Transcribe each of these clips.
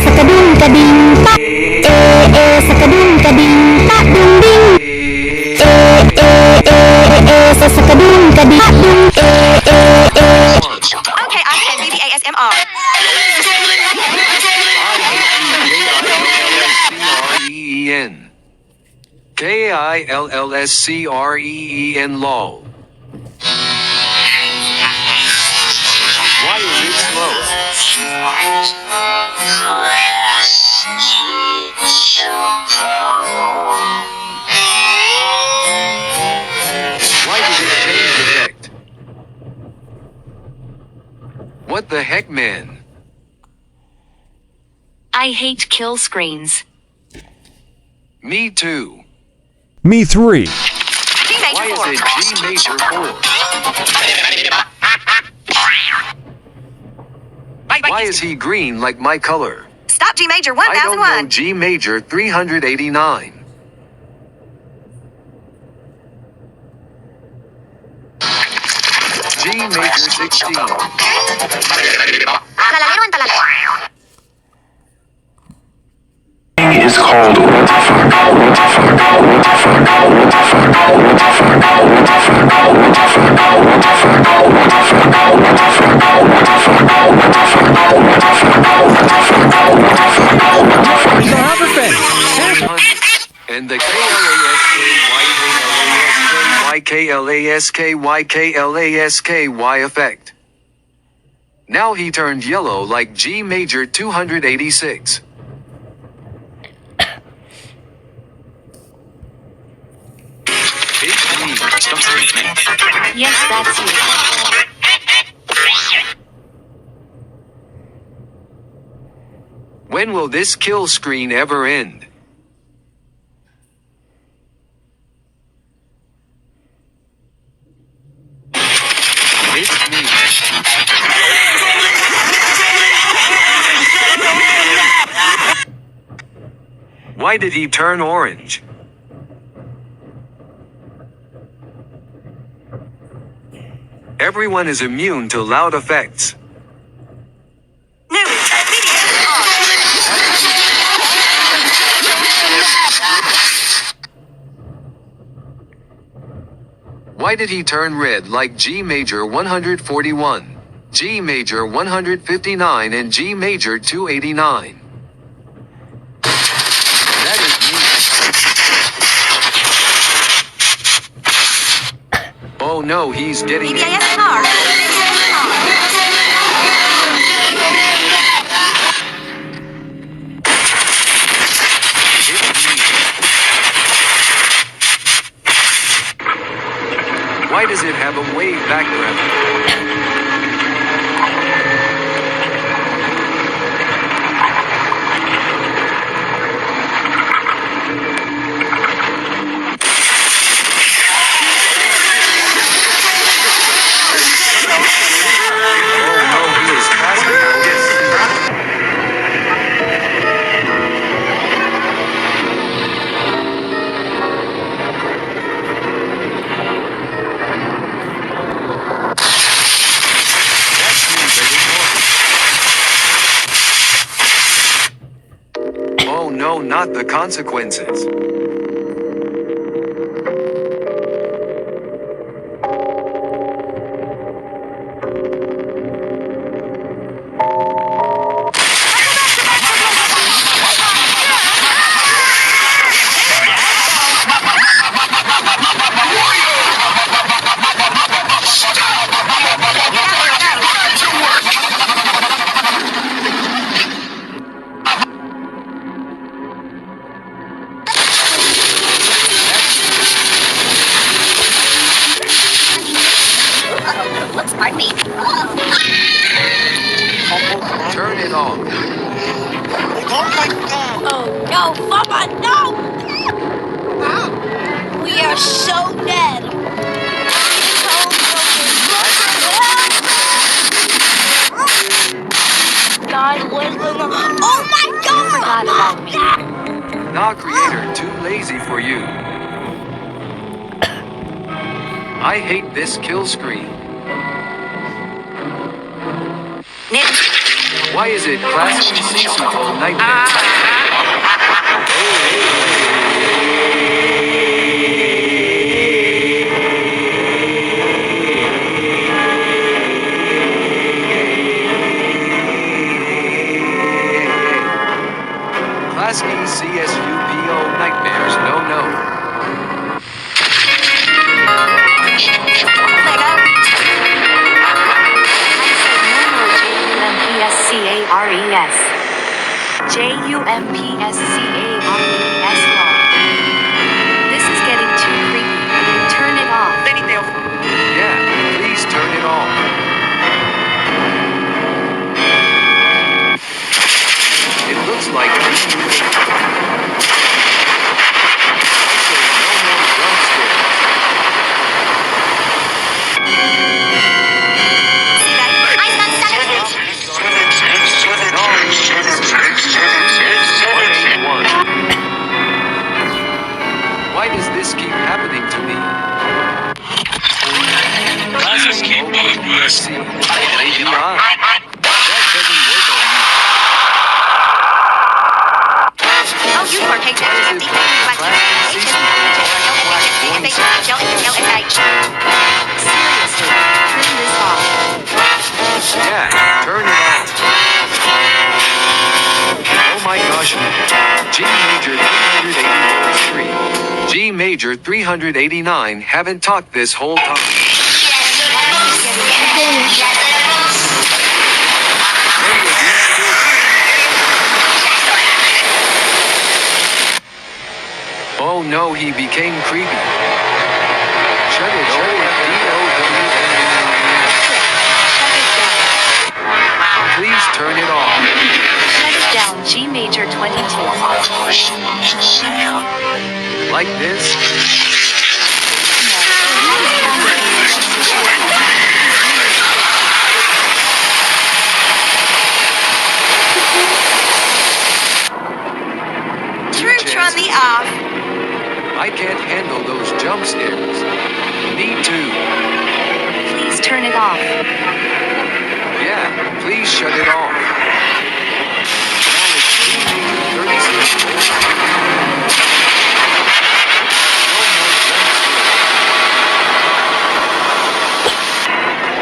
Sakadung kading tak. Sakadung kading tak dung ding. Sakadung kading tak dung. Okay, I can BBASMR. Killscreen. Lol. Why is it slow? Why did it change effect? What the heck, man? I hate kill screens. Me too. Me 3. G Why major is 4. it G major 4? Why is he green like my color? Stop G major I don't know 1001. G major 389. G major 16. Talalero and talalero. Is called what the fuck, what the fuck, what the fuck, what the fuck, what the fuck, what the fuck, what the fuck, what the fuck, what the fuck, what the fuck, what the fuck, what the fuck, what the fuck, what the fuck, what the fuck, what the fuck, what the fuck. Photography. And the KLASKY effect. Now he turned yellow like G major 286. It's me. Yes, that's you. When will this kill screen ever end? It's me. Why did he turn orange? Everyone is immune to loud effects. No. Why did he turn red like G major 141, G major 159 and G major 289? That is me. Oh no, he's getting BBASMR. Why does it have a wave background? Oh no, he is classic. Yes. Oh no, not the consequences. Nah, creator, too lazy for you. I hate this kill screen. Why is it klassky soito nightmare? Klassky CSUPO nightmares, no. Jumpscares. Jumpscares law. This is getting too creepy. Turn it off. Yeah, please turn it off. It looks like no more jump scares. Why does this keep happening to me? Klassky OPSC. That doesn't work on me. Oh, you are Seriously, turn this off. Yeah, turn it off. Oh my gosh. G major 383. G major 389 haven't talked this whole time. Oh no, he became creepy. Shut it off. Please turn it off. Shut it down, G major 22. Like this? Turn the off. I can't handle those jump scares. Me too. Please turn it off. Yeah, please shut it off. Now it's 36 minutes.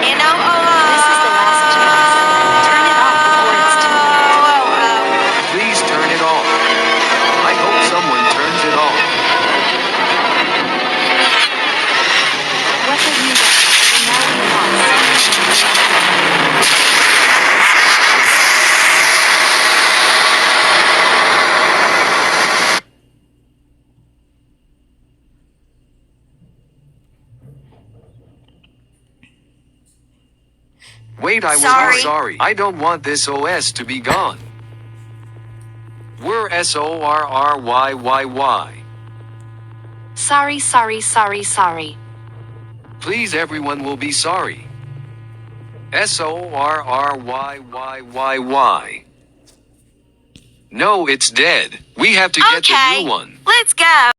This is the last chance. Turn it off before it's too late. Please turn it off. I hope someone turns it off. What have you done? Now we lost. Wait, I was Sorry. sorry. I don't want this OS to be gone. We're SORRYYY. Sorry. Please, everyone will be sorry. SORRYYYY. No, it's dead. We have to get the new one. Let's go.